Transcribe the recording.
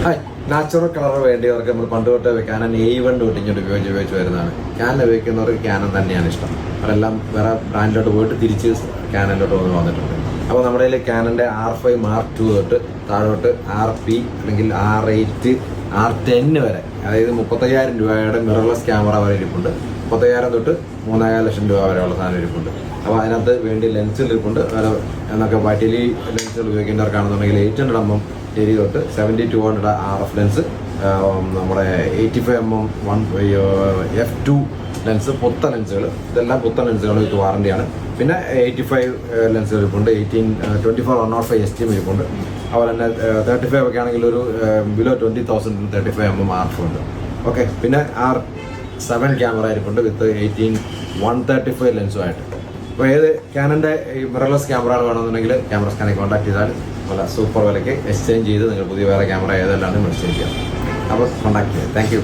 Hi, natural colour വേണ്ടിയവർക്ക് നമ്മൾ പണ്ട് തൊട്ട് ക്യാനൻ A1 തൊട്ട് ഇങ്ങോട്ട് ഉപയോഗിച്ച് വരുന്നതാണ്. ക്യാനൻ ഉപയോഗിക്കുന്നവർക്ക് ക്യാനൻ തന്നെയാണ് ഇഷ്ടം. അവരെല്ലാം വേറെ ബ്രാൻഡിലോട്ട് പോയിട്ട് തിരിച്ച് ക്യാനനിലോട്ട് വന്നിട്ടുണ്ട്. അപ്പോൾ നമ്മുടെ കയ്യിൽ ക്യാനൻ്റെ R5 Mark II തൊട്ട് താഴോട്ട് RP അല്ലെങ്കിൽ R8 R10 വരെ, അതായത് 35,000 രൂപയുടെ മിറർലെസ് ക്യാമറ വരെ ഇരിപ്പുണ്ട്. 35,000 തൊട്ട് 3,500,000 രൂപ വരെയുള്ള സാധനം ഇരിപ്പുണ്ട്. അപ്പോൾ അതിനകത്ത് വേണ്ടി ലെൻസുകൾ ഇരിപ്പുണ്ട്. എന്നൊക്കെ ടെലി ലെൻസുകൾ ഉപയോഗിക്കുന്നവർക്കാണെന്നുണ്ടെങ്കിൽ 800mm ടെലി തൊട്ട് 70-200 RF ലെൻസ്, നമ്മുടെ 85mm f2 ലെൻസ്, പുത്ത ലെൻസുകൾ, ഇതെല്ലാം പുത്ത ലെൻസുകൾ വിത്ത് വാറണ്ടിയാണ്. പിന്നെ 85 ലെൻസുകൾ ഇരിപ്പുണ്ട്, 24-105 STM ഇരിപ്പുണ്ട്. അതുപോലെ തന്നെ 35 ഒക്കെ ആണെങ്കിൽ ഒരു ബിലോ 20,000 35mm RF ഉണ്ട്. ഓക്കെ, പിന്നെ R7 ക്യാമറ ഇരിപ്പുണ്ട് വിത്ത് 18-135 ലെൻസുമായിട്ട്. അപ്പോൾ ഏത് ക്യാനൻ്റെ ഈ മിറർലെസ് ക്യാമറകൾ വേണമെന്നുണ്ടെങ്കിൽ ക്യാമറ സ്കാനെ കോൺടാക്ട് ചെയ്താൽ നല്ല സൂപ്പർ വിലയ്ക്ക് എക്സ്ചേഞ്ച് ചെയ്ത് നിങ്ങൾ പുതിയ വേറെ ക്യാമറ ഏതെല്ലാം എക്സ്ചേഞ്ച് ചെയ്യാം. അപ്പോൾ കോൺടാക്ട് ചെയ്യാം. Thank you.